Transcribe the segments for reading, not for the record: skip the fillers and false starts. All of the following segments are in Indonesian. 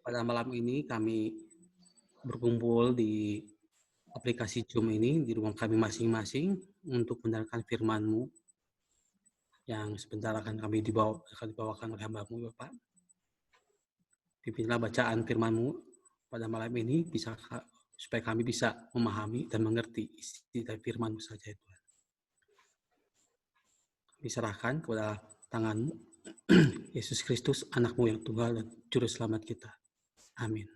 Pada malam ini kami berkumpul di aplikasi Zoom ini di rumah kami masing-masing untuk mendengarkan firman-Mu yang sebentar akan dibawakan oleh hamba-Mu, Bapak. Pimpinlah bacaan firman-Mu pada malam ini supaya kami bisa memahami dan mengerti isi dari firman-Mu saja, Tuhan. Kami serahkan kepada tangan-Mu, Yesus Kristus, anak-Mu yang tunggal dan juru selamat kita. Amin.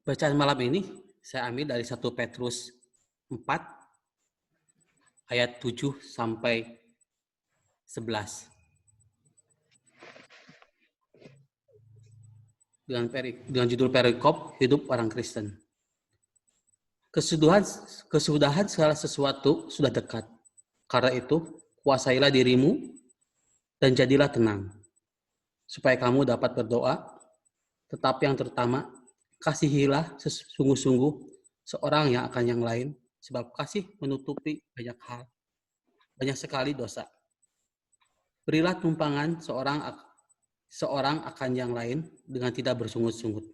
Bacaan malam ini saya ambil dari 1 Petrus 4 ayat 7 sampai 11. Dengan judul perikop hidup orang Kristen. Kesudahan segala sesuatu sudah dekat. Karena itu, kuasailah dirimu dan jadilah tenang, supaya kamu dapat berdoa. Tetapi yang terutama, kasihilah sungguh-sungguh seorang yang akan yang lain, sebab kasih menutupi banyak sekali dosa. Berilah tumpangan seorang akan yang lain dengan tidak bersungut-sungut.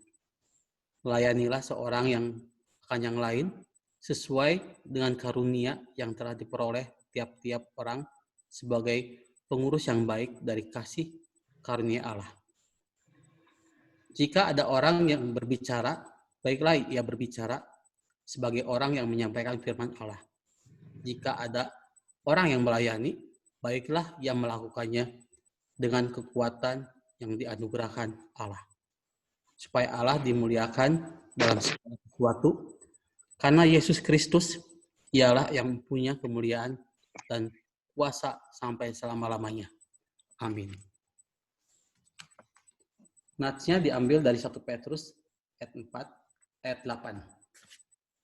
Layanilah seorang yang akan yang lain sesuai dengan karunia yang telah diperoleh tiap-tiap orang sebagai pengurus yang baik dari kasih karunia Allah. Jika ada orang yang berbicara, baiklah ia berbicara sebagai orang yang menyampaikan firman Allah. Jika ada orang yang melayani, baiklah ia melakukannya dengan kekuatan yang dianugerahkan Allah. Supaya Allah dimuliakan dalam segala sesuatu, karena Yesus Kristus ialah yang punya kemuliaan dan kuasa sampai selama-lamanya. Amin. Natsnya diambil dari 1 Petrus ayat 8.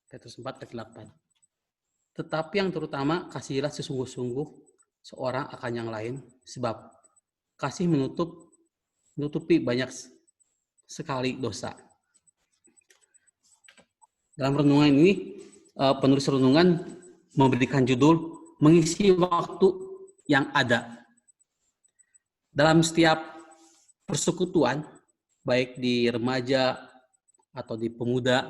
Petrus 4 ayat 8. Tetapi yang terutama, kasihilah sesungguh-sungguh seorang akan yang lain, sebab kasih menutupi banyak sekali dosa. Dalam renungan ini, penulis renungan memberikan judul mengisi waktu yang ada. Dalam setiap persekutuan, baik di remaja atau di pemuda,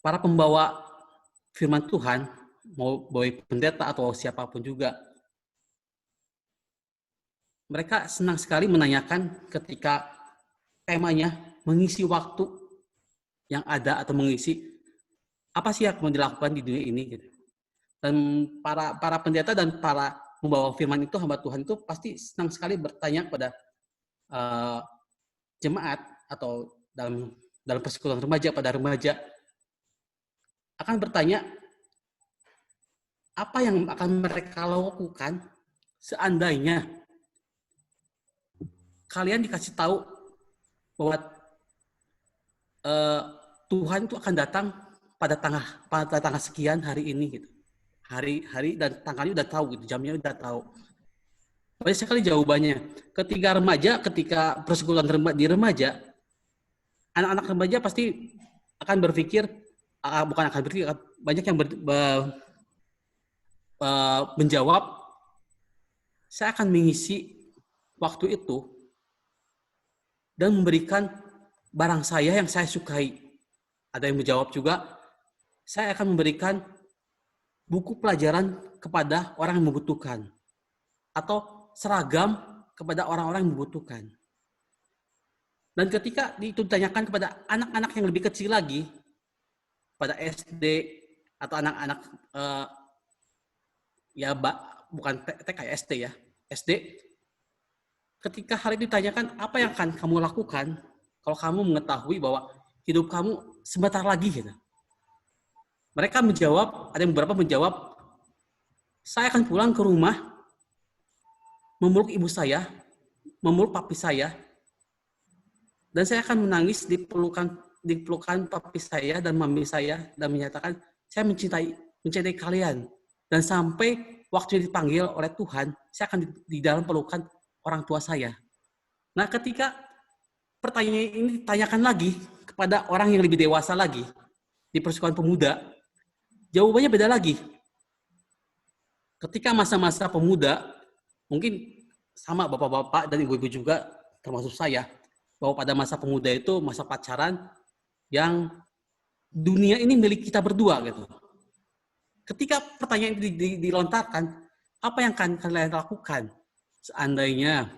para pembawa firman Tuhan, mau baik pendeta atau siapapun juga, mereka senang sekali menanyakan ketika temanya mengisi waktu yang ada atau mengisi apa sih yang mau dilakukan di dunia ini gitu. Dan para pendeta dan para membawa firman itu, hamba Tuhan itu pasti senang sekali bertanya kepada jemaat atau dalam persekutuan remaja, pada remaja akan bertanya apa yang akan mereka lakukan seandainya kalian dikasih tahu bahwa Tuhan itu akan datang pada tanggal sekian hari ini gitu. Hari dan tanggalnya udah tahu gitu, jamnya udah tahu. Banyak sekali jawabannya. Ketika persekutuan di remaja, anak-anak remaja pasti akan berpikir, banyak yang menjawab, saya akan mengisi waktu itu dan memberikan barang saya yang saya sukai. Ada yang menjawab juga, saya akan memberikan buku pelajaran kepada orang yang membutuhkan. Atau seragam kepada orang-orang yang membutuhkan. Dan ketika itu ditanyakan kepada anak-anak yang lebih kecil lagi, pada SD atau anak-anak bukan TK ya, SD ya, SD, ketika hal itu ditanyakan, apa yang akan kamu lakukan kalau kamu mengetahui bahwa hidup kamu sebentar lagi gitu. Mereka menjawab, ada yang beberapa menjawab, saya akan pulang ke rumah, memeluk ibu saya, memeluk papi saya, dan saya akan menangis di pelukan papi saya dan mami saya, dan menyatakan, saya mencintai kalian. Dan sampai waktu dipanggil oleh Tuhan, saya akan di dalam pelukan orang tua saya. Nah, ketika pertanyaan ini ditanyakan lagi kepada orang yang lebih dewasa lagi, di persekutuan pemuda, jawabannya beda lagi. ketika masa-masa pemuda, mungkin sama bapak-bapak dan ibu-ibu juga, termasuk saya, bahwa pada masa pemuda itu masa pacaran yang dunia ini milik kita berdua gitu. Ketika pertanyaan ini dilontarkan, apa yang akan kalian lakukan seandainya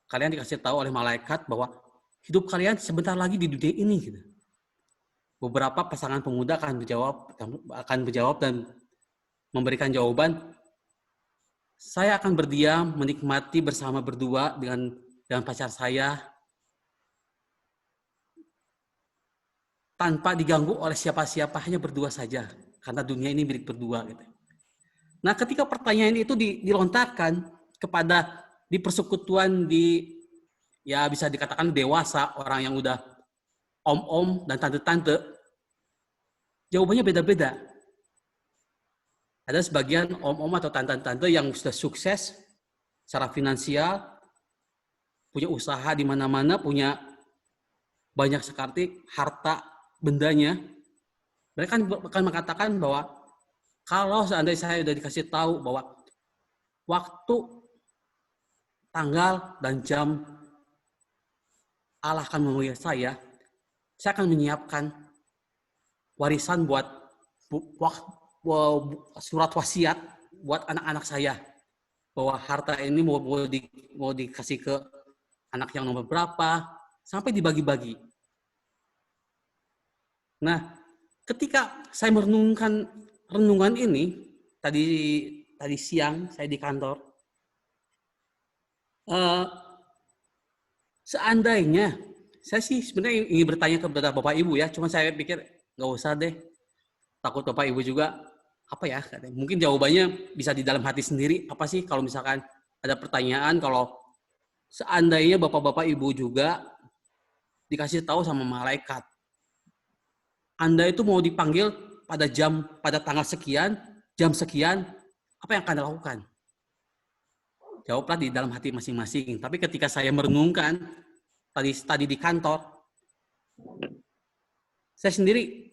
kalian dikasih tahu oleh malaikat bahwa hidup kalian sebentar lagi di dunia ini gitu. Beberapa pasangan pemuda akan menjawab dan memberikan jawaban, saya akan berdiam, menikmati bersama berdua dengan pacar saya tanpa diganggu oleh siapa-siapa, hanya berdua saja, karena dunia ini milik berdua gitu. Nah, ketika pertanyaan itu dilontarkan kepada di persekutuan ya bisa dikatakan dewasa, orang yang udah om-om dan tante-tante, jawabannya beda-beda. Ada sebagian om-om atau tante-tante yang sudah sukses secara finansial, punya usaha di mana-mana, punya banyak sekali harta bendanya. Mereka akan mengatakan bahwa kalau seandainya saya sudah dikasih tahu bahwa waktu, tanggal, dan jam Allah akan memanggil saya akan menyiapkan warisan buat surat wasiat buat anak-anak saya, bahwa harta ini mau dikasih ke anak yang nomor berapa, sampai dibagi-bagi. Nah, ketika saya merenungkan renungan ini, tadi siang saya di kantor, seandainya, saya sih sebenarnya ingin bertanya kepada Bapak Ibu ya, cuma saya pikir nggak usah deh, takut Bapak Ibu juga, apa ya, mungkin jawabannya bisa di dalam hati sendiri, apa sih kalau misalkan ada pertanyaan, kalau seandainya Bapak-Bapak Ibu juga dikasih tahu sama malaikat, Anda itu mau dipanggil pada tanggal sekian, jam sekian, apa yang akan Anda lakukan? Jawablah di dalam hati masing-masing. Tapi ketika saya merenungkan tadi di kantor, saya sendiri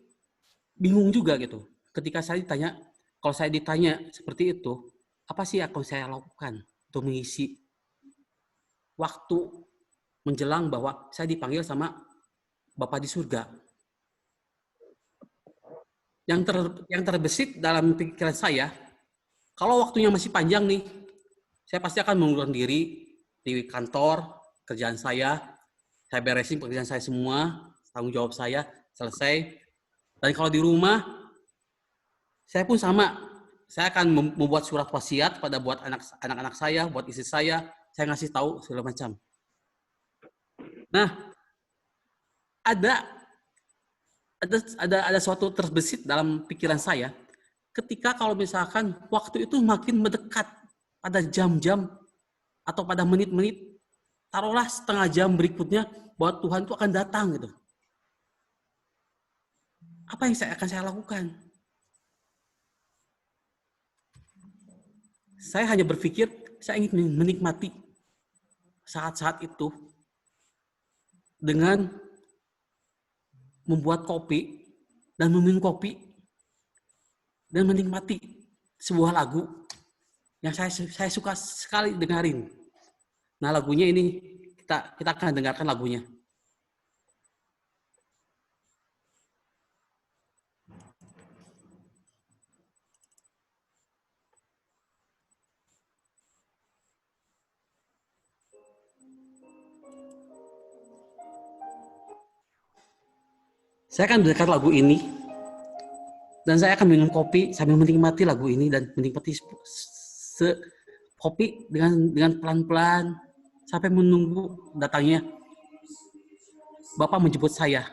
bingung juga gitu. Ketika kalau saya ditanya seperti itu, apa sih yang akan saya lakukan untuk mengisi waktu menjelang bahwa saya dipanggil sama Bapak di surga? Yang terbesit dalam pikiran saya, kalau waktunya masih panjang nih, saya pasti akan mengundurkan diri di kantor, kerjaan saya beresin pekerjaan saya semua, tanggung jawab saya selesai. Dan kalau di rumah, saya pun sama. Saya akan membuat surat wasiat buat anak-anak saya, buat istri saya ngasih tahu segala macam. Nah, ada suatu terbesit dalam pikiran saya, ketika kalau misalkan waktu itu makin mendekat pada jam-jam atau pada menit-menit, taruhlah setengah jam berikutnya bahwa Tuhan itu akan datang gitu. Apa yang akan saya lakukan? Saya hanya berpikir, saya ingin menikmati saat-saat itu dengan membuat kopi dan meminum kopi dan menikmati sebuah lagu yang saya suka sekali dengarin. Nah, lagunya ini kita akan dengarkan lagunya. Saya akan mendengarkan lagu ini dan saya akan minum kopi sambil menikmati lagu ini dan menikmati kopi dengan pelan-pelan sampai menunggu datangnya Bapak menjemput saya.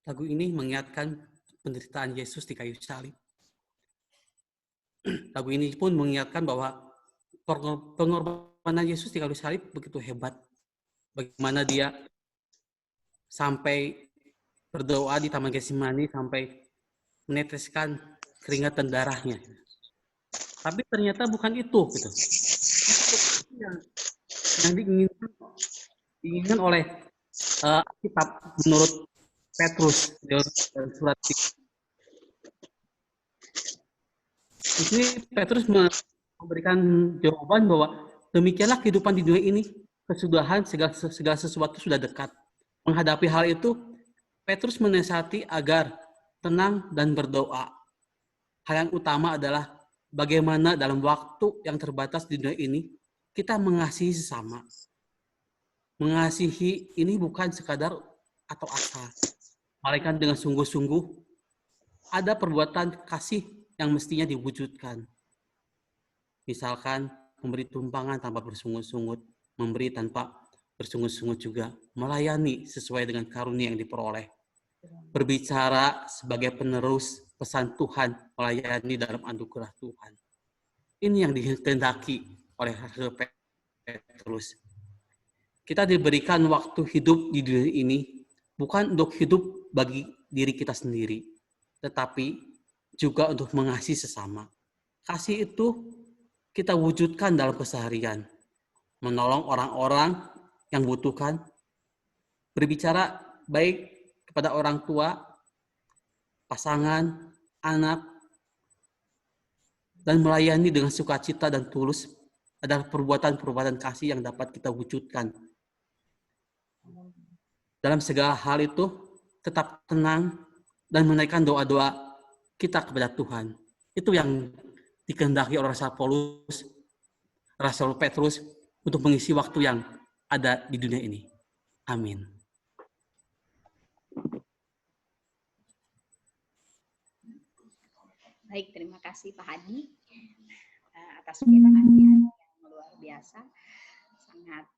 Lagu ini mengingatkan penderitaan Yesus di kayu salib. Lagu ini pun mengingatkan bahwa pengorbanan Yesus di kayu salib begitu hebat. Bagaimana dia sampai berdoa di Taman Getsemani sampai meneteskan keringat dan darahnya. Tapi ternyata bukan itu, gitu. Yang diinginkan oleh kitab menurut Petrus dalam surat di sini Petrus memberikan jawaban bahwa demikianlah kehidupan di dunia ini, kesudahan segala sesuatu sudah dekat. Menghadapi hal itu, Petrus menasihati agar tenang dan berdoa. Hal yang utama adalah bagaimana dalam waktu yang terbatas di dunia ini kita mengasihi sesama. Mengasihi ini bukan sekadar atau asal, melainkan dengan sungguh-sungguh ada perbuatan kasih yang mestinya diwujudkan. Misalkan memberi tumpangan tanpa bersungut-sungut, memberi tanpa bersungut-sungut juga, melayani sesuai dengan karunia yang diperoleh, berbicara sebagai penerus pesan Tuhan, melayani dalam anugerah Tuhan. Ini yang dikehendaki oleh Rasul Petrus. Kita diberikan waktu hidup di dunia ini bukan untuk hidup bagi diri kita sendiri, tetapi juga untuk mengasihi sesama. Kasih itu kita wujudkan dalam keseharian, menolong orang-orang yang butuhkan, berbicara baik kepada orang tua, pasangan, anak, dan melayani dengan sukacita dan tulus adalah perbuatan-perbuatan kasih yang dapat kita wujudkan. Dalam segala hal itu, tetap tenang dan menaikkan doa-doa kita kepada Tuhan. Itu yang dikehendaki oleh Rasul Petrus untuk mengisi waktu yang ada di dunia ini. Amin. Baik, terima kasih Pak Hadi atas firman-Nya yang luar biasa, sangat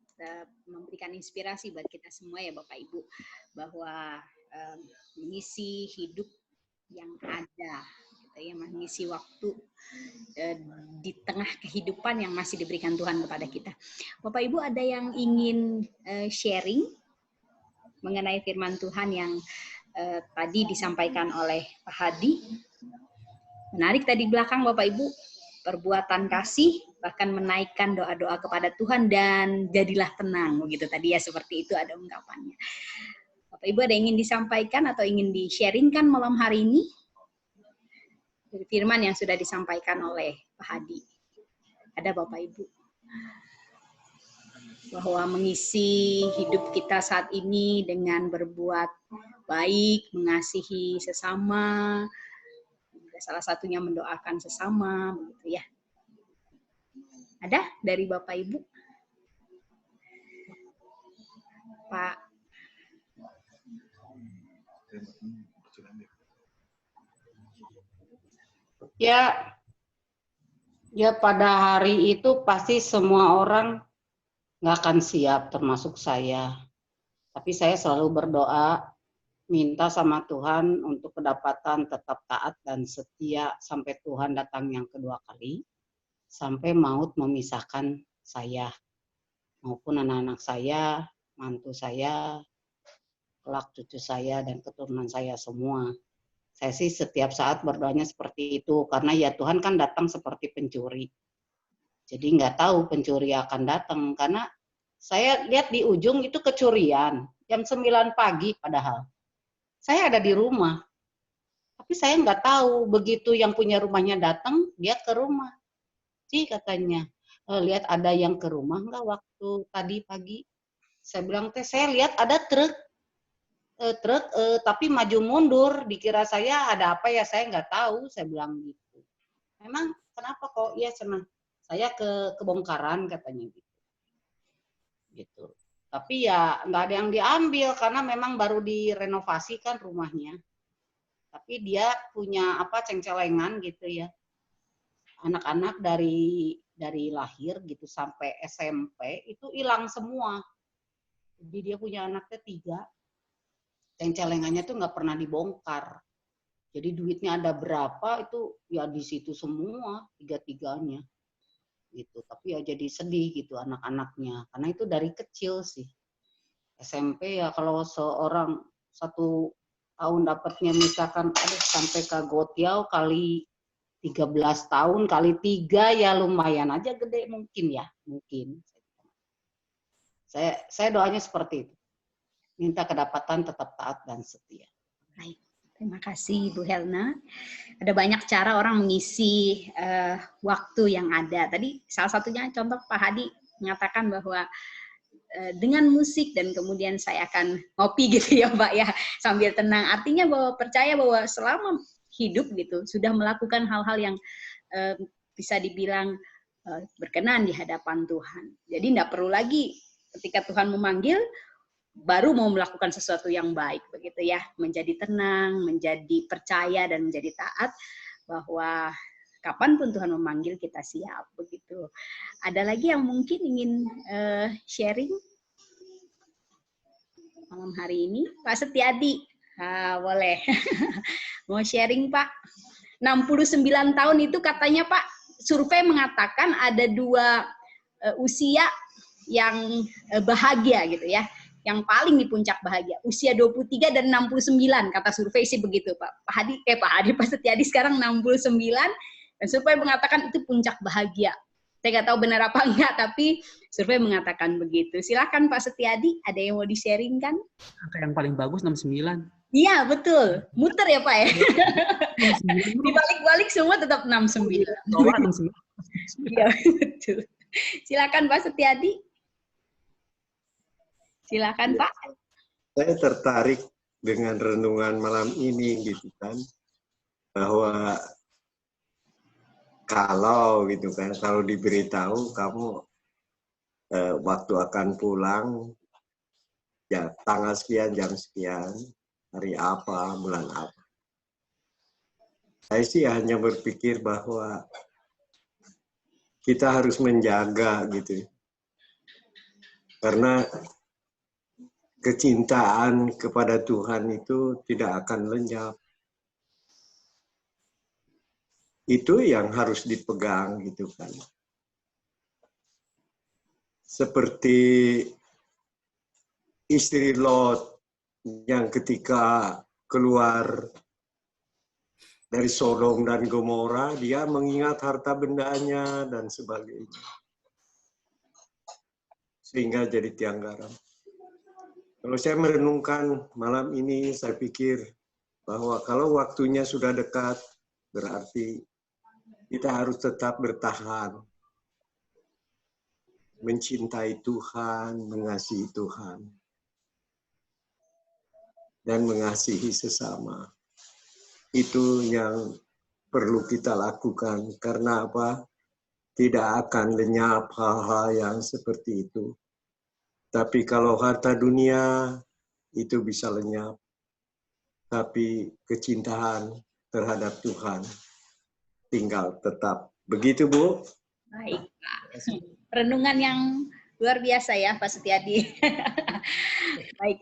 memberikan inspirasi buat kita semua ya Bapak Ibu, bahwa mengisi hidup yang ada, gitu ya, mengisi waktu di tengah kehidupan yang masih diberikan Tuhan kepada kita. Bapak Ibu ada yang ingin sharing mengenai firman Tuhan yang tadi disampaikan oleh Pak Hadi? Menarik tadi belakang Bapak Ibu, perbuatan kasih, bahkan menaikkan doa-doa kepada Tuhan dan jadilah tenang, begitu tadi ya, seperti itu ada ungkapannya. Bapak Ibu ada yang ingin disampaikan atau ingin di-sharingkan malam hari ini? Dari firman yang sudah disampaikan oleh Pak Hadi. Ada Bapak Ibu? Bahwa mengisi hidup kita saat ini dengan berbuat baik, mengasihi sesama, salah satunya mendoakan sesama, begitu ya. Ada dari Bapak Ibu? Pak. Ya pada hari itu pasti semua orang nggak akan siap, termasuk saya. Tapi saya selalu berdoa, minta sama Tuhan untuk kedapatan tetap taat dan setia sampai Tuhan datang yang kedua kali, sampai maut memisahkan saya, maupun anak-anak saya, mantu saya, kelak cucu saya, dan keturunan saya semua. Saya sih setiap saat berdoanya seperti itu, karena ya Tuhan kan datang seperti pencuri. Jadi nggak tahu pencuri akan datang, karena saya lihat di ujung itu kecurian, jam 9 pagi padahal. Saya ada di rumah, tapi saya nggak tahu, begitu yang punya rumahnya datang, dia ke rumah. Sih katanya, lihat ada yang ke rumah nggak waktu tadi pagi? Saya bilang, saya lihat ada truk, tapi maju mundur, dikira saya ada apa ya, saya nggak tahu, saya bilang gitu. Memang kenapa kok? Iya senang, saya ke kebongkaran katanya gitu. Tapi ya nggak ada yang diambil karena memang baru direnovasi kan rumahnya. Tapi dia punya apa cengcelengan gitu ya. Anak-anak dari lahir gitu sampai SMP itu hilang semua. Jadi dia punya anak ketiga. celengannya tuh nggak pernah dibongkar. Jadi duitnya ada berapa itu ya di situ semua tiga-tiganya gitu. Tapi ya jadi sedih gitu anak-anaknya karena itu dari kecil sih. SMP ya kalau seorang 1 tahun dapatnya misalkan sampai ke Gotiau kali 13 tahun kali 3 ya lumayan aja gede mungkin ya, mungkin. Saya doanya seperti itu. Minta kedapatan tetap taat dan setia. Baik, terima kasih Bu Helna. Ada banyak cara orang mengisi waktu yang ada. Tadi salah satunya contoh Pak Hadi mengatakan bahwa dengan musik dan kemudian saya akan ngopi gitu ya Pak ya sambil tenang. Artinya bahwa percaya bahwa selama hidup gitu sudah melakukan hal-hal yang bisa dibilang berkenan di hadapan Tuhan. Jadi tidak perlu lagi ketika Tuhan memanggil baru mau melakukan sesuatu yang baik begitu ya, menjadi tenang, menjadi percaya dan menjadi taat bahwa kapanpun Tuhan memanggil kita siap begitu. Ada lagi yang mungkin ingin sharing malam hari ini, Pak Setiadi, boleh mau sharing Pak. 69 tahun itu katanya Pak, survei mengatakan ada 2 usia yang bahagia gitu ya. Yang paling di puncak bahagia, usia 23 dan 69, kata survei sih begitu Pak. Pak Setiadi sekarang 69, dan survei mengatakan itu puncak bahagia. Saya nggak tahu benar apa enggak, tapi survei mengatakan begitu. Silakan Pak Setiadi, ada yang mau di-sharing kan? Angka yang paling bagus 69. Iya, betul. Muter ya Pak ya? Dibalik-balik semua tetap 69. Iya, betul. Silakan Pak Setiadi. Silakan Pak. Saya tertarik dengan renungan malam ini gitu kan, bahwa kalau gitu kan, kalau diberitahu kamu waktu akan pulang, ya tanggal sekian, jam sekian, hari apa, bulan apa. Saya sih hanya berpikir bahwa kita harus menjaga gitu, karena kecintaan kepada Tuhan itu tidak akan lenyap. Itu yang harus dipegang gitu kan. Seperti istri Lot yang ketika keluar dari Sodom dan Gomora, dia mengingat harta bendanya dan sebagainya. Sehingga jadi tiang garam. Kalau saya merenungkan malam ini, saya pikir bahwa kalau waktunya sudah dekat, berarti kita harus tetap bertahan. Mencintai Tuhan, mengasihi Tuhan. Dan mengasihi sesama. Itu yang perlu kita lakukan. Karena apa? Tidak akan lenyap hal-hal yang seperti itu. Tapi kalau harta dunia itu bisa lenyap. Tapi kecintaan terhadap Tuhan tinggal tetap. Begitu Bu? Baik Pak. Renungan yang luar biasa ya Pak Setiadi. Baik.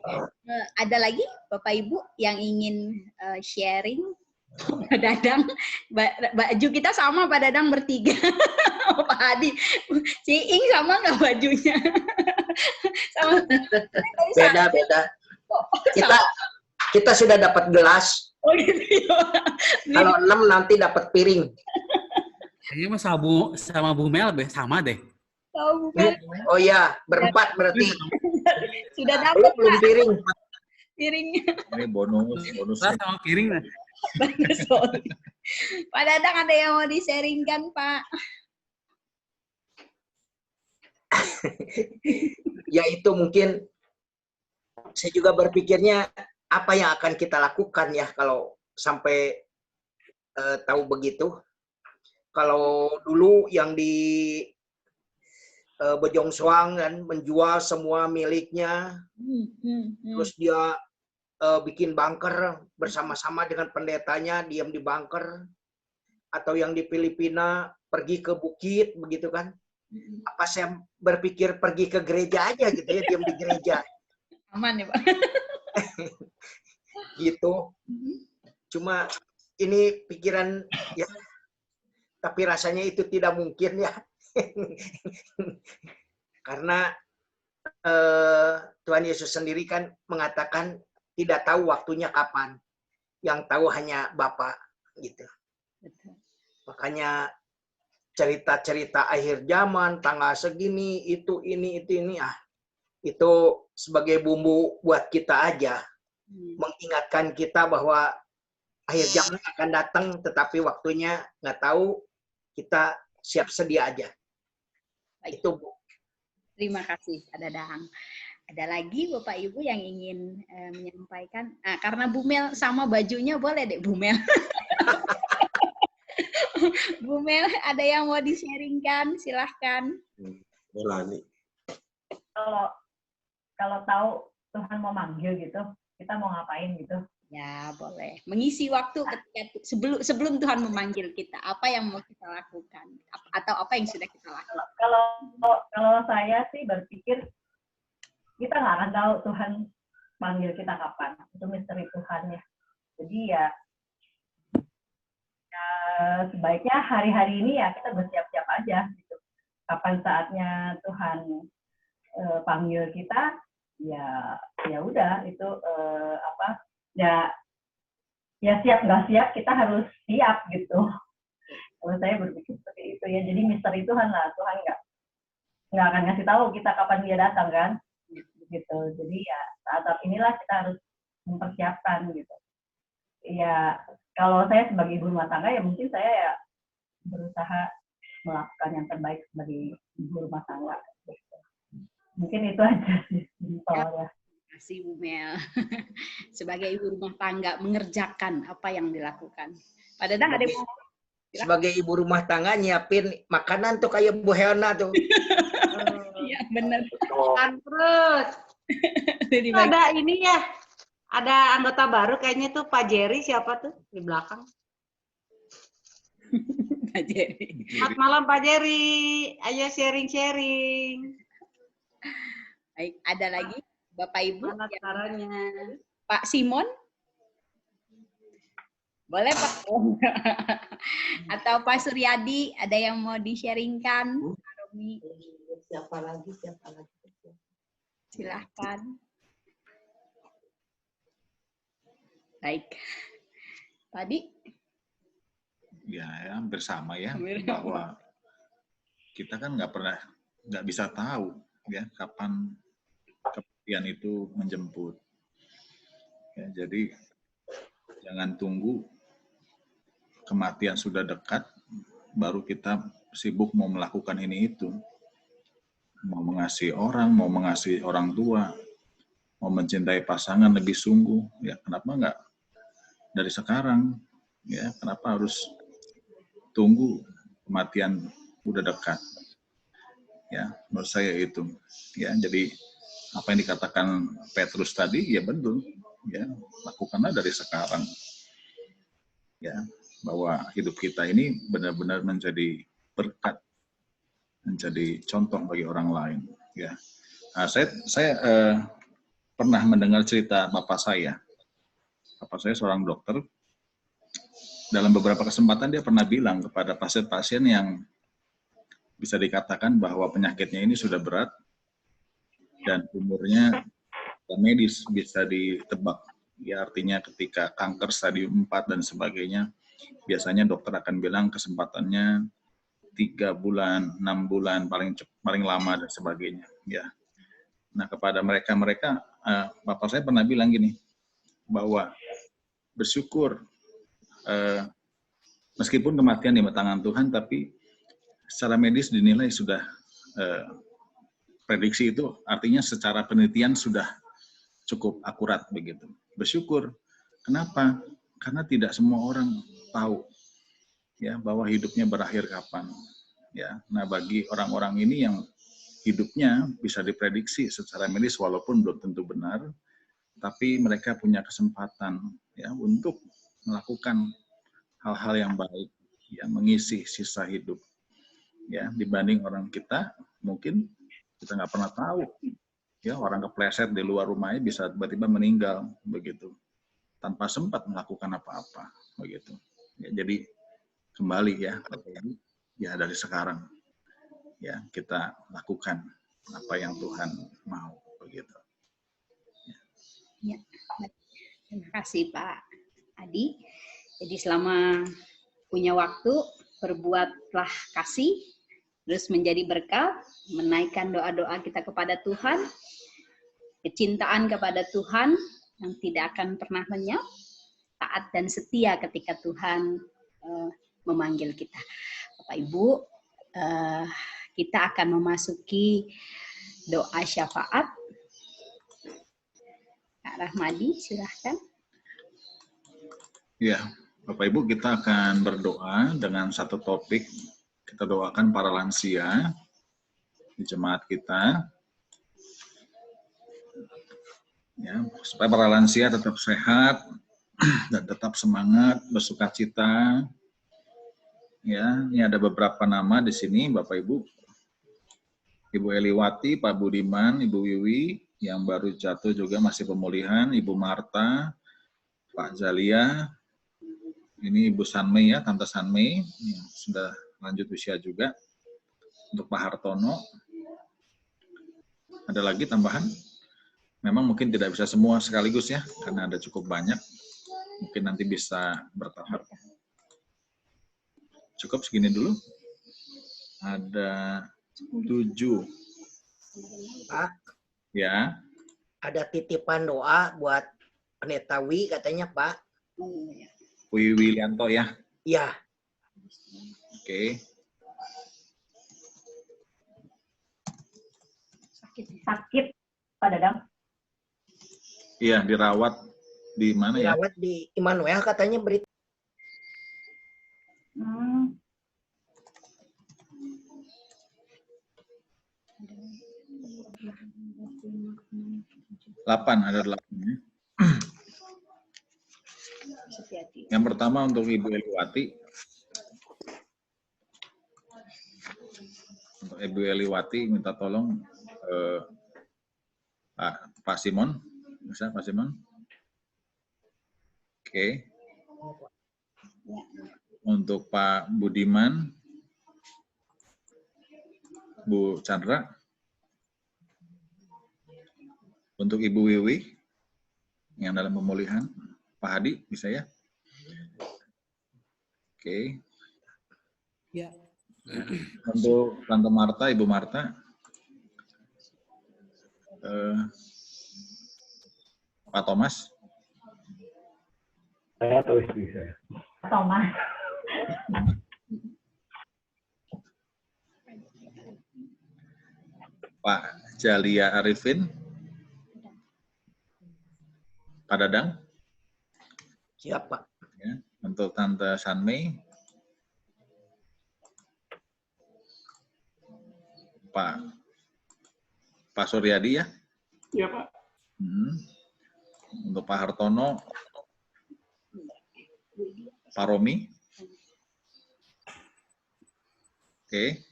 Ada lagi Bapak Ibu yang ingin sharing? Pak Dadang, baju kita sama Pak Dadang bertiga. Pak Hadi, si Ing sama nggak bajunya? Sama. Beda. Kita sudah dapat gelas. Oh gitu ya. Kalau 6 nanti dapat piring. Kayaknya mah sama Bu Mel sama deh. Tahu bukan? Oh iya, berempat berarti. Sudah dapat Belum piring. piringnya. Ini bonus. Sama piring lah. Sorry. Pak Dadang ada yang mau di-sharingkan Pak? Ya itu mungkin saya juga berpikirnya apa yang akan kita lakukan ya kalau sampai tahu begitu. Kalau dulu yang di Bojong Soang kan menjual semua miliknya, terus dia bikin bunker bersama-sama dengan pendetanya, diam di bunker, atau yang di Filipina pergi ke bukit begitu kan. Apa saya berpikir pergi ke gereja aja gitu ya, diam di gereja. Aman ya Pak? gitu. Cuma ini pikiran ya, tapi rasanya itu tidak mungkin ya. Karena Tuhan Yesus sendiri kan mengatakan tidak tahu waktunya kapan. Yang tahu hanya Bapa gitu. Makanya cerita-cerita akhir zaman, tanggal segini, itu ini, itu sebagai bumbu buat kita aja. Mengingatkan kita bahwa akhir zaman akan datang, tetapi waktunya nggak tahu, kita siap sedia aja. Baik. Itu Bu. Terima kasih, Ada Dahang. Ada lagi Bapak Ibu yang ingin menyampaikan? Nah, karena Bu Mel sama bajunya, boleh deh Bu Mel. Bu Mel, ada yang mau di-sharingkan? Silahkan. Melani. Kalau tahu Tuhan mau manggil gitu, kita mau ngapain gitu? Ya, boleh. Mengisi waktu ketika sebelum Tuhan memanggil kita, apa yang mau kita lakukan? Atau apa yang sudah kita lakukan? Kalau saya sih berpikir, kita nggak akan tahu Tuhan manggil kita kapan. Itu misteri Tuhan ya. Jadi ya sebaiknya hari-hari ini ya kita bersiap-siap aja gitu. Kapan saatnya Tuhan panggil kita, ya udah itu ya siap nggak siap kita harus siap gitu. Kalau saya berpikir seperti itu ya. Jadi misteri Tuhan lah. Tuhan nggak akan ngasih tahu kita kapan dia datang kan. Gitu. Jadi ya saat inilah kita harus mempersiapkan gitu. Ya kalau saya sebagai ibu rumah tangga ya mungkin saya ya berusaha melakukan yang terbaik sebagai ibu rumah tangga. Gitu. Mungkin itu aja sih simpelnya. Terima kasih Bu Mel. Sebagai ibu rumah tangga mengerjakan apa yang dilakukan. Pak Dadang ada yang Sebagai ibu rumah tangga nyiapin makanan tuh kayak Bu Helna tuh. Iya, benar. Kan terus. Ada ini ya, ada anggota baru kayaknya tuh Pak Jerry, siapa tuh di belakang? Pak Jerry. Selamat malam Pak Jerry, ayo sharing-sharing. Baik, ada lagi Bapak Ibu? Mana caranya? Pak Simon? Boleh Pak? Atau Pak Suryadi, ada yang mau di-sharingkan? Pak Romi? Siapa lagi? Silahkan. Baik. Tadi? Ya, hampir sama ya, bahwa kita kan nggak bisa tahu ya kapan kematian itu menjemput. Ya, jadi jangan tunggu kematian sudah dekat, baru kita sibuk mau melakukan ini itu. Mau mengasihi orang, mau mengasihi orang tua, mau mencintai pasangan lebih sungguh, ya kenapa nggak dari sekarang? Ya, kenapa harus tunggu kematian udah dekat? Ya, menurut saya itu. Ya, jadi apa yang dikatakan Petrus tadi, ya betul. Ya, lakukanlah dari sekarang. Ya, bahwa hidup kita ini benar-benar menjadi berkat, menjadi contoh bagi orang lain. Ya, nah, saya pernah mendengar cerita bapak saya. Bapak saya seorang dokter. Dalam beberapa kesempatan dia pernah bilang kepada pasien-pasien yang bisa dikatakan bahwa penyakitnya ini sudah berat dan umurnya medis bisa ditebak. Ya, artinya ketika kanker stadium 4 dan sebagainya, biasanya dokter akan bilang kesempatannya 3 bulan, 6 bulan, paling lama dan sebagainya. Ya. Nah, kepada mereka bapak saya pernah bilang gini, bahwa bersyukur meskipun kematian di tangan Tuhan, tapi secara medis dinilai sudah prediksi itu, artinya secara penelitian sudah cukup akurat begitu. Bersyukur. Kenapa? Karena tidak semua orang tahu ya bahwa hidupnya berakhir kapan. Ya, nah bagi orang-orang ini yang hidupnya bisa diprediksi secara medis walaupun belum tentu benar, tapi mereka punya kesempatan ya untuk melakukan hal-hal yang baik, ya mengisi sisa hidup. Ya, dibanding orang kita mungkin kita nggak pernah tahu. Ya, orang kepleset di luar rumahnya bisa tiba-tiba meninggal begitu. tanpa sempat melakukan apa-apa, begitu. Ya, jadi kembali ya, ya dari sekarang ya kita lakukan apa yang Tuhan mau, begitu. Ya, terima kasih Pak Adi. Jadi selama punya waktu, berbuatlah kasih, terus menjadi berkat, menaikkan doa-doa kita kepada Tuhan, kecintaan kepada Tuhan yang tidak akan pernah lenyap, taat dan setia ketika Tuhan memanggil kita. Bapak Ibu, kita akan memasuki doa syafaat. Kak Rahmadi, silahkan. Ya, Bapak Ibu, kita akan berdoa dengan satu topik. Kita doakan para lansia di jemaat kita, ya, supaya para lansia tetap sehat dan tetap semangat, bersukacita. Ya, ini ada beberapa nama di sini, Bapak Ibu. Ibu Eliwati, Pak Budiman, Ibu Wiwi, yang baru jatuh juga masih pemulihan, Ibu Marta, Pak Zalia, ini Ibu Sanmei ya, Tante Sanmei, yang sudah lanjut usia juga. Untuk Pak Hartono, ada lagi tambahan? Memang mungkin tidak bisa semua sekaligus ya, karena ada cukup banyak. Mungkin nanti bisa bertahap. Cukup segini dulu. Ada 7. Pak, Ya. ada titipan doa buat Pendeta Wi katanya, Pak. Wiwianto ya. Iya. Oke. Sakit, Pak Dadang. Iya, dirawat di mana ya? Dirawat di Immanuel katanya berita. Hmm. 8, ada 8 ya. Yang pertama untuk Ibu Eliwati. Untuk Ibu Eliwati minta tolong Pak Simon. Bisa Pak Simon? Oke. Untuk Pak Budiman, Bu Chandra. Untuk Ibu Wiwi yang dalam pemulihan, Pak Hadi bisa ya? Oke. Ya. Untuk Tante Marta, Ibu Marta, Pak Thomas. Saya atau istri saya? Thomas. Pak Jalia Arifin. Pak Dadang. Siapa? Ya. Untuk Tante Sanmei. Pak Suryadi ya? Iya, Pak. Untuk Pak Hartono, Pak Romi. Oke.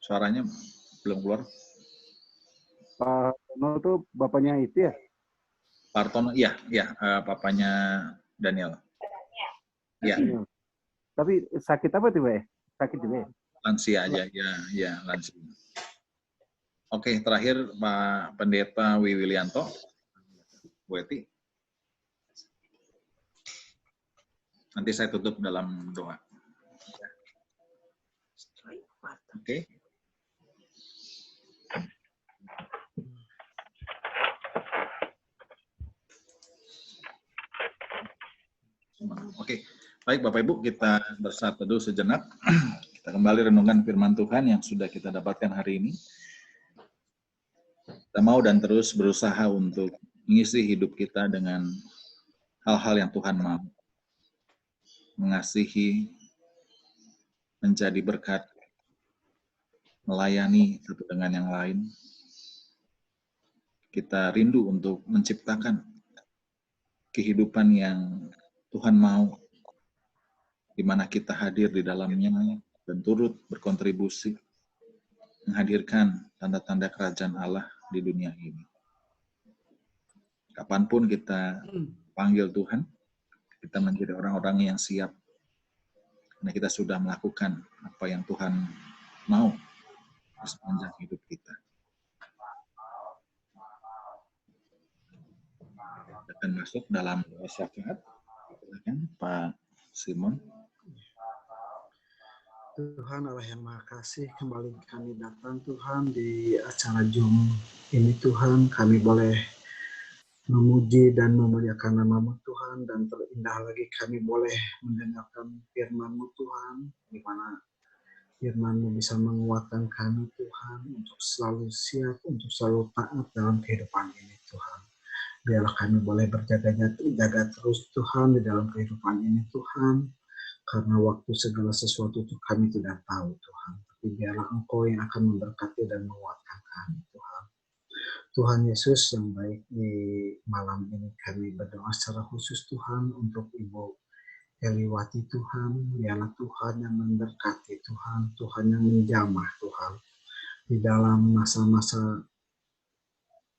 Suaranya belum keluar. Pak Tono itu bapaknya itu ya? Pak Hartono, iya, papanya Daniel. Iya. Tapi sakit apa tuh, Pak? Sakit juga ya? Lansia aja, ya lansia. Oke, terakhir Pak Pendeta Wiwilianto, Bu Eti. Nanti saya tutup dalam doa. Oke. Oke, baik Bapak Ibu, kita bersatu dulu sejenak. Kita kembali renungkan firman Tuhan yang sudah kita dapatkan hari ini. Kita mau dan terus berusaha untuk mengisi hidup kita dengan hal-hal yang Tuhan mau. Mengasihi, menjadi berkat, melayani satu dengan yang lain. Kita rindu untuk menciptakan kehidupan yang Tuhan mau, di mana kita hadir di dalamnya dan turut berkontribusi menghadirkan tanda-tanda kerajaan Allah di dunia ini. Kapanpun kita panggil Tuhan, kita menjadi orang-orang yang siap. Karena kita sudah melakukan apa yang Tuhan mau di sepanjang hidup kita. Akan masuk dalam doa syafaat. Silakan Pak Simon. Tuhan Allah yang Maha Kasih, kembali kami datang Tuhan di acara Zoom ini Tuhan, kami boleh memuji dan memuliakan nama-Mu Tuhan, dan terindah lagi kami boleh mendengarkan firman-Mu Tuhan, di mana firman-Mu bisa menguatkan kami Tuhan untuk selalu siap, untuk selalu taat dalam kehidupan ini Tuhan. Biarlah kami boleh berjaga terus Tuhan di dalam kehidupan ini Tuhan, karena waktu segala sesuatu itu kami tidak tahu Tuhan. Tapi biarlah Engkau yang akan memberkati dan menguatkan kami Tuhan. Tuhan Yesus yang baik, di malam ini kami berdoa secara khusus Tuhan untuk Ibu Eliwati Tuhan. Biarlah Tuhan yang memberkati Tuhan, Tuhan yang menjamah Tuhan. Di dalam masa-masa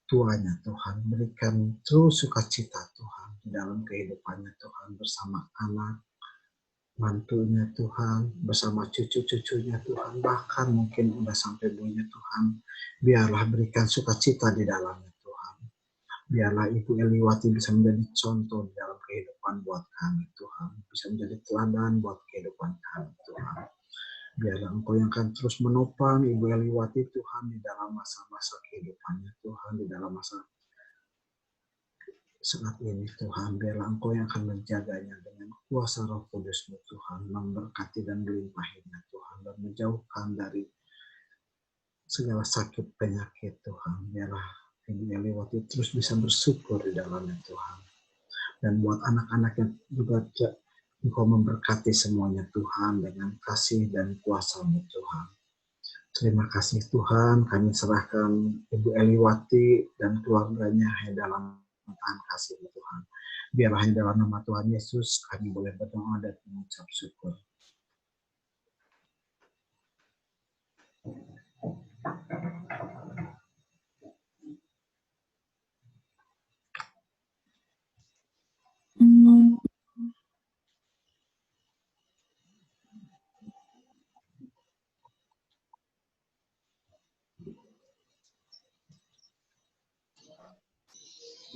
tuanya Tuhan, berikan terus sukacita Tuhan di dalam kehidupannya Tuhan, bersama anak, mantunya Tuhan, bersama cucu-cucunya Tuhan, bahkan mungkin udah sampai bunya Tuhan. Biarlah berikan sukacita di dalamnya Tuhan. Biarlah Ibu Eliwati bisa menjadi contoh di dalam kehidupan buat kami Tuhan, bisa menjadi teladan buat kehidupan kami Tuhan. Biarlah Engkau yang akan terus menopang Ibu Eliwati Tuhan di dalam masa-masa kehidupannya Tuhan, di dalam masa saat ini Tuhan. Biarlah Engkau yang akan menjaganya dengan kuasa Roh Kudus-Mu Tuhan, memberkati dan melimpahinya Tuhan, dan menjauhkan dari segala sakit penyakit Tuhan. Biarlah Ibu Eliwati terus bisa bersyukur di dalamnya Tuhan. Dan buat anak-anak yang juga Engkau memberkati semuanya Tuhan dengan kasih dan kuasa-Mu Tuhan. Terima kasih Tuhan, kami serahkan Ibu Eliwati dan keluarganya dalam Tuhan kasih Tuhan. Biarlah dalam nama Tuhan Yesus kami boleh berdoa dan mengucap syukur.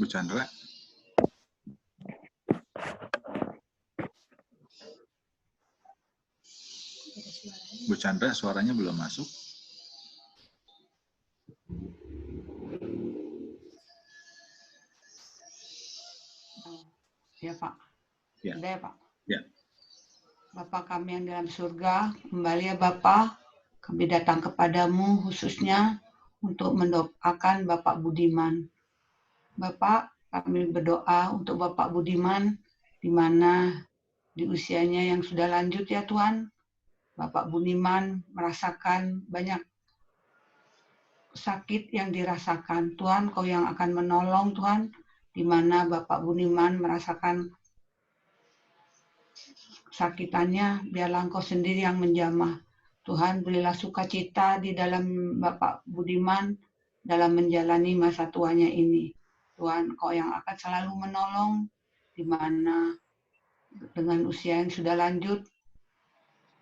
Bu Chandra. Bu Chandra, suaranya belum masuk. Ya Pak. Ya. Ada ya Pak? Ya. Bapa kami yang dalam surga, kembali ya Bapa, kami datang kepadamu khususnya untuk mendoakan Bapak Budiman. Bapak, kami berdoa untuk Bapak Budiman, di mana di usianya yang sudah lanjut ya Tuhan, Bapak Budiman merasakan banyak sakit yang dirasakan. Tuhan, Kau yang akan menolong Tuhan, di mana Bapak Budiman merasakan sakitannya, biarlah Engkau sendiri yang menjamah. Tuhan, berilah sukacita di dalam Bapak Budiman dalam menjalani masa tuanya ini. Tuhan, Kau yang akan selalu menolong, di mana dengan usia yang sudah lanjut,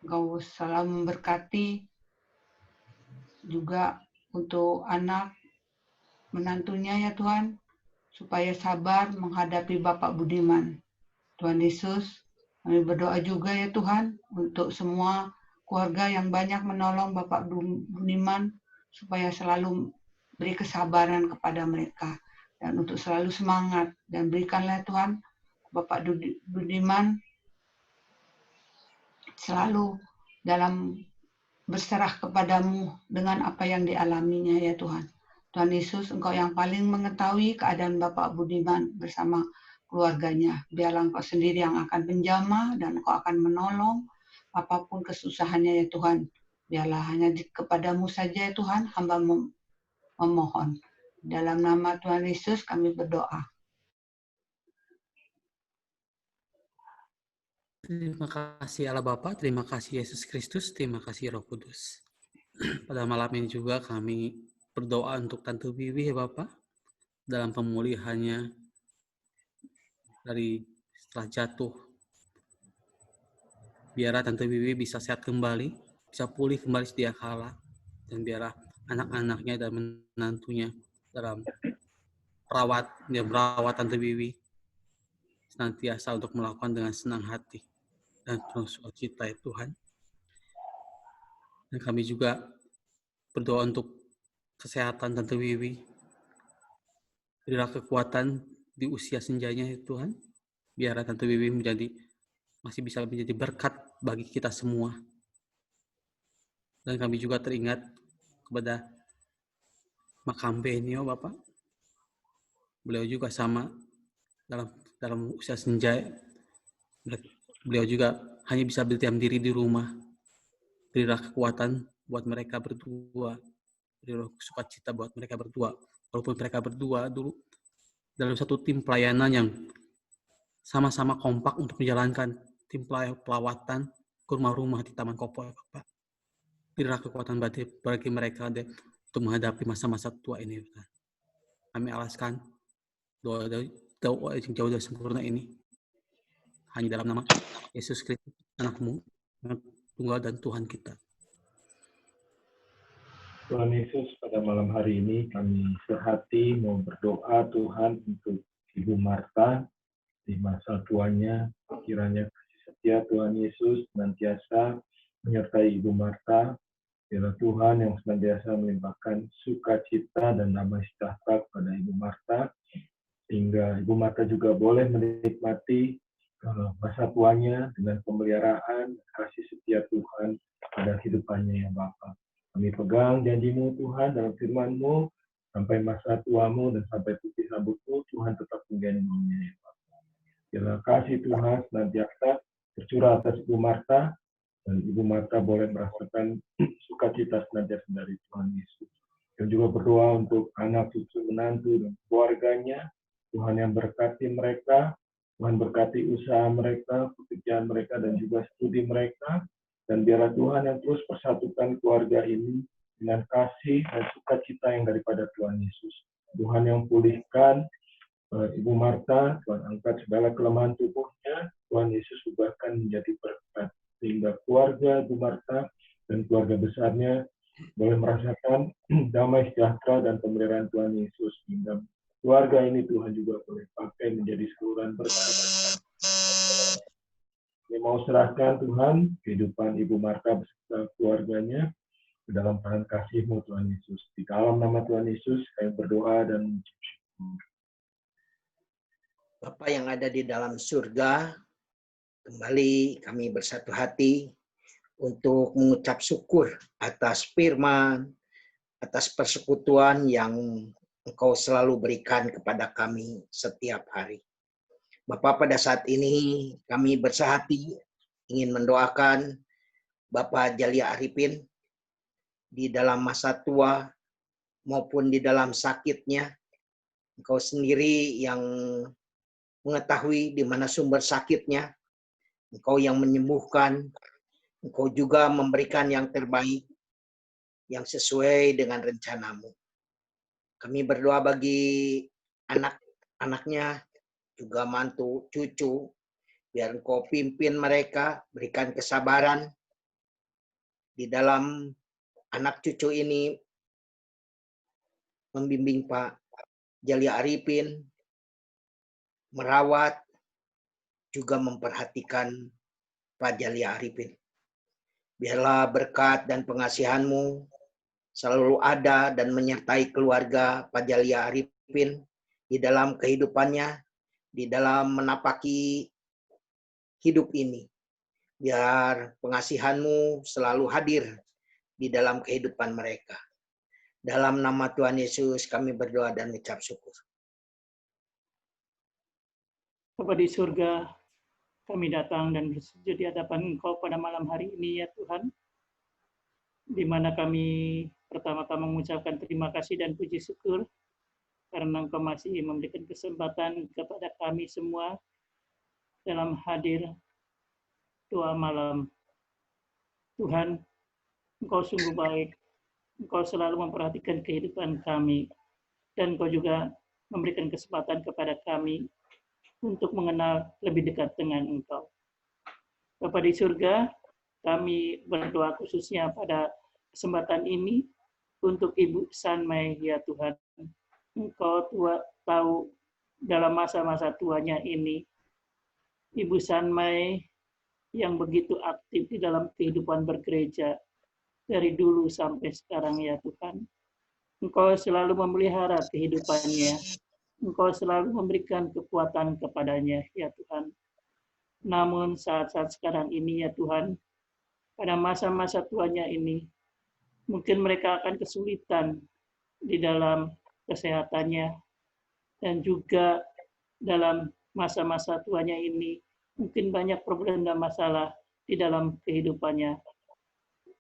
Engkau selalu memberkati juga untuk anak menantunya ya Tuhan, supaya sabar menghadapi Bapak Budiman. Tuhan Yesus, kami berdoa juga ya Tuhan untuk semua keluarga yang banyak menolong Bapak Budiman, supaya selalu beri kesabaran kepada mereka dan untuk selalu semangat, dan berikanlah Tuhan Bapak Budiman selalu dalam berserah kepadamu dengan apa yang dialaminya ya Tuhan. Tuhan Yesus, Engkau yang paling mengetahui keadaan Bapak Budiman bersama keluarganya. Biarlah Engkau sendiri yang akan menjamah dan Engkau akan menolong apapun kesusahannya ya Tuhan. Biarlah hanya kepadamu saja ya Tuhan, hamba memohon. Dalam nama Tuhan Yesus kami berdoa. Terima kasih Allah Bapa, terima kasih Yesus Kristus, terima kasih Roh Kudus. Pada malam ini juga kami berdoa untuk Tante Wiwi ya Bapak, dalam pemulihannya dari setelah jatuh. Biarlah Tante Wiwi bisa sehat kembali, bisa pulih kembali sedia kala, dan biarlah anak-anaknya dan menantunya dalam merawat Tante Wiwi senantiasa untuk melakukan dengan senang hati dan penuh sukacita ya Tuhan. Dan kami juga berdoa untuk kesehatan Tante Wiwi. Berilah kekuatan di usia senjanya ya Tuhan. Biarlah Tante Wiwi masih bisa menjadi berkat bagi kita semua. Dan kami juga teringat kepada Makam Benio Bapak. Beliau juga sama dalam usia senja. Beliau juga hanya bisa berdiam diri di rumah. Berilah kekuatan buat mereka berdua. Berilah sukacita buat mereka berdua. Walaupun mereka berdua dulu dalam satu tim pelayanan yang sama-sama kompak untuk menjalankan tim pelawatan ke rumah-rumah di Taman Kopo, Bapak. Berilah kekuatan bagi mereka untuk menghadapi masa-masa tua ini. Kami alaskan doa yang jauh dari sempurna ini hanya dalam nama Yesus Kristus, Anak-Mu, Tunggal dan Tuhan kita. Tuhan Yesus, pada malam hari ini kami sehati mau berdoa Tuhan untuk Ibu Marta di masa tuanya. Kiranya kasih setia Tuhan Yesus senantiasa menyertai Ibu Marta. Biarlah Tuhan yang senantiasa melimpahkan sukacita dan damai sejahtera kepada Ibu Marta, sehingga Ibu Marta juga boleh menikmati masa tuanya dengan pemeliharaan kasih setia Tuhan pada hidupannya ya Bapa. Kami pegang janji-Mu Tuhan dalam firman-Mu, sampai masa tuamu dan sampai putih rambutmu, Tuhan tetap menggandengnya ya Bapa. Biarlah kasih Tuhan senantiasa tercurah atas Ibu Marta, dan Ibu Marta boleh merasakan sukacita senantiasa dari Tuhan Yesus. Dan juga berdoa untuk anak, cucu, menantu, dan keluarganya. Tuhan yang berkati mereka, Tuhan berkati usaha mereka, pekerjaan mereka, dan juga studi mereka. Dan biarlah Tuhan yang terus persatukan keluarga ini dengan kasih dan sukacita yang daripada Tuhan Yesus. Tuhan yang pulihkan Ibu Marta, Tuhan angkat segala kelemahan tubuhnya, Tuhan Yesus ubahkan menjadi berkat. Sehingga keluarga Ibu Marta dan keluarga besarnya boleh merasakan damai sejahtera dan pemeliharaan Tuhan Yesus. Sehingga keluarga ini Tuhan juga boleh pakai menjadi saluran berkat. Kami mau serahkan Tuhan kehidupan Ibu Marta beserta keluarganya ke dalam tangan kasih-Mu Tuhan Yesus. Di dalam nama Tuhan Yesus kami berdoa dan mengucap syukur. Bapa yang ada di dalam surga, kembali kami bersatu hati untuk mengucap syukur atas firman, atas persekutuan yang Engkau selalu berikan kepada kami setiap hari. Bapak, pada saat ini kami bersehati ingin mendoakan Bapak Jalia Arifin di dalam masa tua maupun di dalam sakitnya. Engkau sendiri yang mengetahui di mana sumber sakitnya. Engkau yang menyembuhkan. Engkau juga memberikan yang terbaik yang sesuai dengan rencana-Mu. Kami berdoa bagi anak-anaknya, juga mantu, cucu, biar Engkau pimpin mereka, berikan kesabaran di dalam anak cucu ini, membimbing Pak Jalia Arifin, merawat, juga memperhatikan Pak Jalia Arifin. Biarlah berkat dan pengasihan-Mu selalu ada dan menyertai keluarga Pak Jalia Arifin di dalam kehidupannya, di dalam menapaki hidup ini. Biar pengasihan-Mu selalu hadir di dalam kehidupan mereka. Dalam nama Tuhan Yesus kami berdoa dan mengucap syukur. Bapa di surga, kami datang dan bersujud di hadapan Engkau pada malam hari ini ya Tuhan, di mana kami pertama-tama mengucapkan terima kasih dan puji syukur karena Engkau masih memberikan kesempatan kepada kami semua dalam hadir doa malam. Tuhan, Engkau sungguh baik, Engkau selalu memperhatikan kehidupan kami, dan Engkau juga memberikan kesempatan kepada kami untuk mengenal lebih dekat dengan Engkau. Bapa di surga, kami berdoa khususnya pada kesempatan ini untuk Ibu Sanmai, ya Tuhan. Engkau tahu dalam masa-masa tuanya ini, Ibu Sanmai yang begitu aktif di dalam kehidupan bergereja dari dulu sampai sekarang, ya Tuhan. Engkau selalu memelihara kehidupannya. Engkau selalu memberikan kekuatan kepadanya, ya Tuhan. Namun saat-saat sekarang ini, ya Tuhan, pada masa-masa tuanya ini, mungkin mereka akan kesulitan di dalam kesehatannya, dan juga dalam masa-masa tuanya ini, mungkin banyak problem dan masalah di dalam kehidupannya.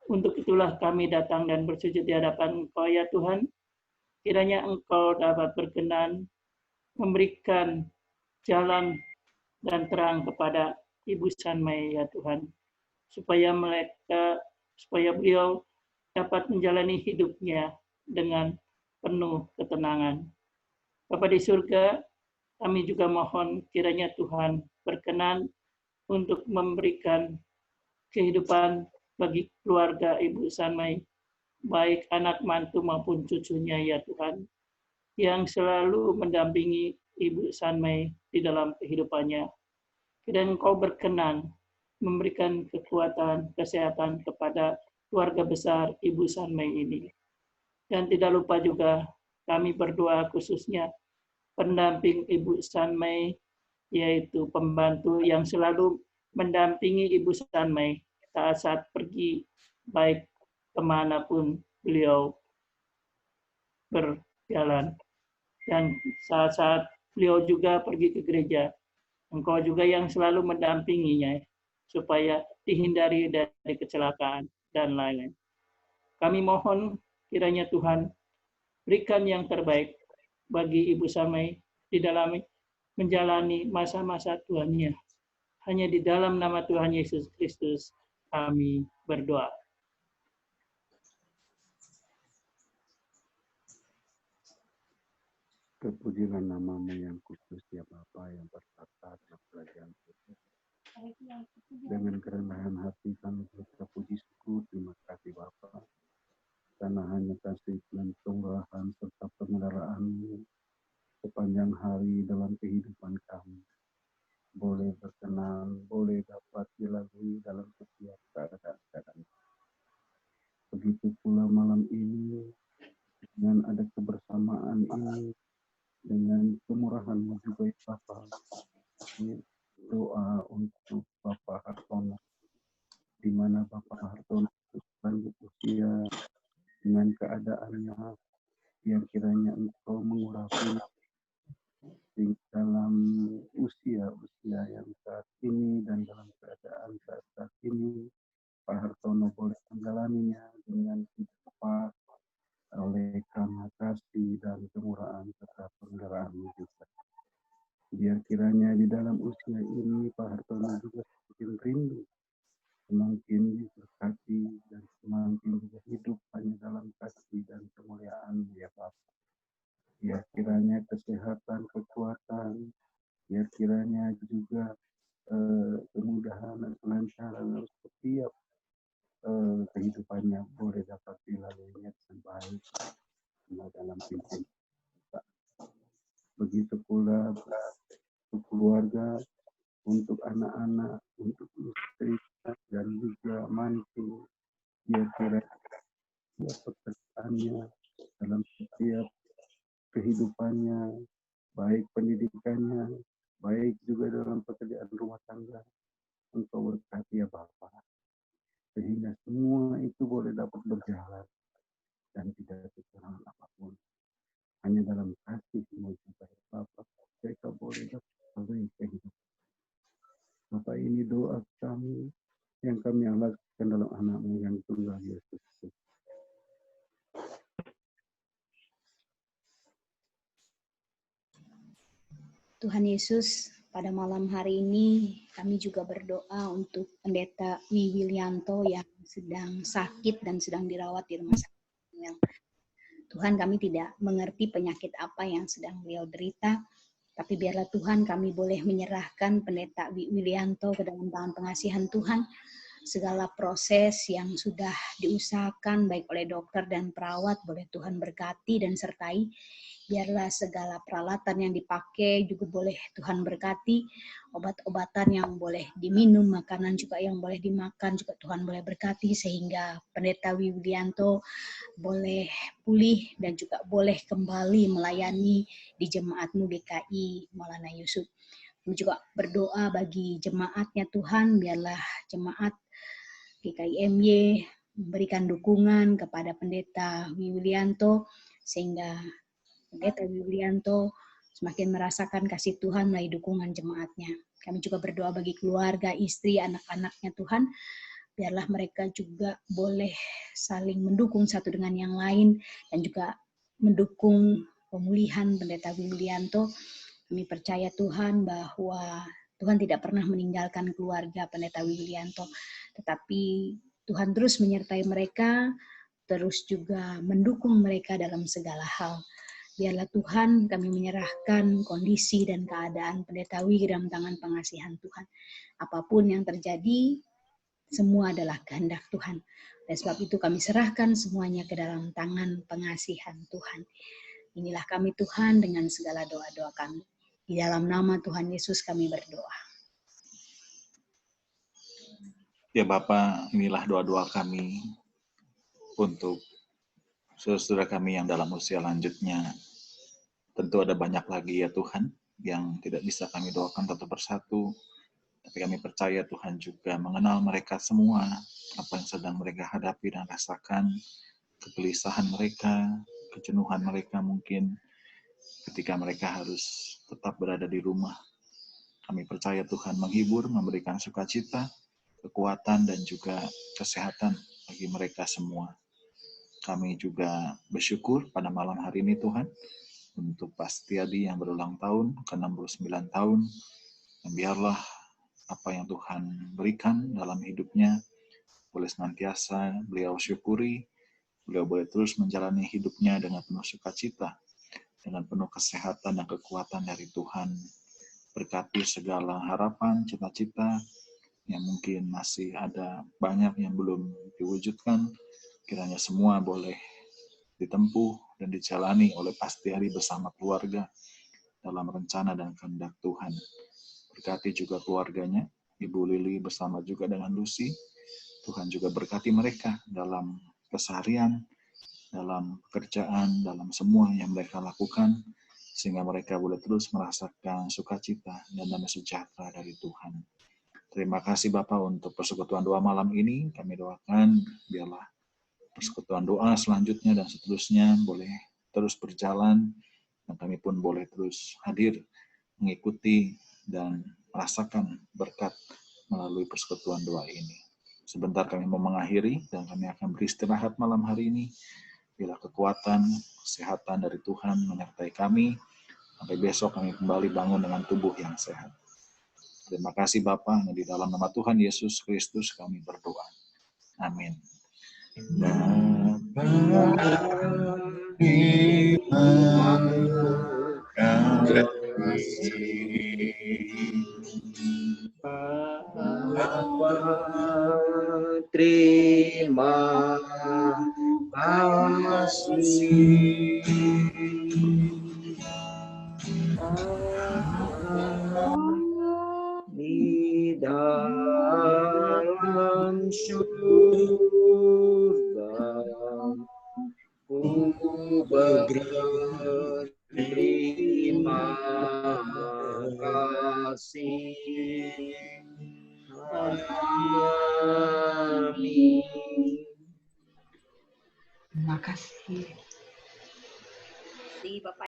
Untuk itulah kami datang dan bersujud di hadapan Engkau, ya Tuhan. Kiranya Engkau dapat berkenan memberikan jalan dan terang kepada Ibu Sanmai, ya Tuhan, supaya beliau dapat menjalani hidupnya dengan penuh ketenangan. Bapa di surga, kami juga mohon kiranya Tuhan berkenan untuk memberikan kehidupan bagi keluarga Ibu Sanmai, baik anak mantu maupun cucunya, ya Tuhan, yang selalu mendampingi Ibu Sanmai di dalam kehidupannya. Dan Engkau berkenan memberikan kekuatan, kesehatan kepada keluarga besar Ibu Sanmai ini. Dan tidak lupa juga kami berdoa khususnya pendamping Ibu Sanmai, yaitu pembantu yang selalu mendampingi Ibu Sanmai saat pergi, baik kemanapun beliau berjalan. Dan saat-saat beliau juga pergi ke gereja, Engkau juga yang selalu mendampinginya, supaya dihindari dari kecelakaan dan lain-lain. Kami mohon kiranya Tuhan berikan yang terbaik bagi Ibu Sanmai di dalam menjalani masa-masa tuanya. Hanya di dalam nama Tuhan Yesus Kristus kami berdoa. Terpujilah namamu yang kudus, ya Bapa yang bertata dalam kerajaan kudus. Dengan kerendahan hati kami berucap puji syukur, terima kasih Bapa, karena hanya kasih dan tunggahan serta pengelaraanmu sepanjang hari dalam kehidupan kami. Boleh berkenan, boleh dapat dilalui dalam setiap keadaan. Begitu pula malam ini, dengan ada kebersamaan ini, dengan kemurahan-Mu juga ya Bapa, doa untuk Bapak Hartono, di mana Bapak Hartono lanjut usia dengan keadaannya, yang kiranya Engkau mengurapi dalam usia yang saat ini dan dalam keadaan saat ini, Pak Hartono boleh menjalaninya dengan tepat oleh karena kasih dan kemurahan serta penggerahan juga. Biar kiranya di dalam usia ini Pak Hartono juga semakin rindu, semakin diberkati dan semakin juga hidup hanya dalam kasih dan kemuliaan ya Bapak. Biar kiranya kesehatan, kekuatan, biar kiranya juga kemudahan dan kelancaran dalam setiap kehidupannya boleh dapat dilaluinya dengan baik dalam pimpin kita. Begitu pula untuk keluarga, untuk anak-anak, untuk istri dan juga mantu, biar kiranya pekerjaannya dalam setiap kehidupannya, baik pendidikannya, baik juga dalam pekerjaan rumah tangga, Engkau berkati ya Bapa, sehingga semua itu boleh dapat berjalan dan tidak kekurangan apapun. Hanya dalam kasih semua juga ya Bapa, mereka boleh dapat melalui kehidupan. Bapak, ini doa kami yang kami alaskan dalam anak-Mu yang tunggal Yesus. Tuhan Yesus, pada malam hari ini kami juga berdoa untuk Pendeta Wiwilianto yang sedang sakit dan sedang dirawat di rumah sakit. Tuhan, kami tidak mengerti penyakit apa yang sedang beliau derita, Tapi biarlah Tuhan kami boleh menyerahkan Pendeta Wilianto ke dalam tangan pengasihan Tuhan. Segala proses yang sudah diusahakan baik oleh dokter dan perawat, boleh Tuhan berkati dan sertai. Biarlah segala peralatan yang dipakai juga boleh Tuhan berkati. Obat-obatan yang boleh diminum, makanan juga yang boleh dimakan juga Tuhan boleh berkati. Sehingga Pendeta Wilianto boleh pulih dan juga boleh kembali melayani di Jemaat-Mu GKI Maulana Yusuf. Kami juga berdoa bagi jemaatnya Tuhan, biarlah jemaat GKIMY memberikan dukungan kepada Pendeta Wilianto, sehingga Pendeta Wilianto semakin merasakan kasih Tuhan melalui dukungan jemaatnya. Kami juga berdoa bagi keluarga, istri, anak-anaknya Tuhan, biarlah mereka juga boleh saling mendukung satu dengan yang lain dan juga mendukung pemulihan Pendeta Wilianto. Kami percaya Tuhan bahwa Tuhan tidak pernah meninggalkan keluarga Pendeta Wilianto, tetapi Tuhan terus menyertai mereka, terus juga mendukung mereka dalam segala hal. Biarlah Tuhan kami menyerahkan kondisi dan keadaan Pendeta Wi dalam tangan pengasihan Tuhan. Apapun yang terjadi, semua adalah kehendak Tuhan. Oleh sebab itu kami serahkan semuanya ke dalam tangan pengasihan Tuhan. Inilah kami Tuhan dengan segala doa-doa kami. Di dalam nama Tuhan Yesus kami berdoa. Ya Bapa, inilah doa-doa kami untuk saudara kami yang dalam usia lanjutnya. Tentu ada banyak lagi ya Tuhan yang tidak bisa kami doakan satu persatu. Tapi kami percaya Tuhan juga mengenal mereka semua, apa yang sedang mereka hadapi dan rasakan, kegelisahan mereka, kejenuhan mereka mungkin ketika mereka harus tetap berada di rumah. Kami percaya Tuhan menghibur, memberikan sukacita, kekuatan, dan juga kesehatan bagi mereka semua. Kami juga bersyukur pada malam hari ini Tuhan, untuk Pak Setiadi yang berulang tahun, ke-69 tahun, dan biarlah apa yang Tuhan berikan dalam hidupnya, boleh senantiasa beliau syukuri, beliau boleh terus menjalani hidupnya dengan penuh sukacita, dengan penuh kesehatan dan kekuatan dari Tuhan. Berkati segala harapan, cita-cita yang mungkin masih ada banyak yang belum diwujudkan, kiranya semua boleh ditempuh dan dijalani oleh Pak Setiadi bersama keluarga dalam rencana dan kehendak Tuhan. Berkati juga keluarganya, Ibu Lili bersama juga dengan Lucy. Tuhan juga berkati mereka dalam keseharian, dalam pekerjaan, dalam semua yang mereka lakukan, sehingga mereka boleh terus merasakan sukacita dan damai sejahtera dari Tuhan. Terima kasih Bapak untuk persekutuan doa malam ini. Kami doakan biarlah persekutuan doa selanjutnya dan seterusnya boleh terus berjalan, dan kami pun boleh terus hadir, mengikuti, dan merasakan berkat melalui persekutuan doa ini. Sebentar kami mau mengakhiri, dan kami akan beristirahat malam hari ini. Bila kekuatan, kesehatan dari Tuhan menyertai kami, sampai besok kami kembali bangun dengan tubuh yang sehat. Terima kasih Bapa, di dalam nama Tuhan Yesus Kristus kami berdoa. Amin. Terima kasih. Di dalam surga ku berterima kasih. Amin. Terima kasih. Bapak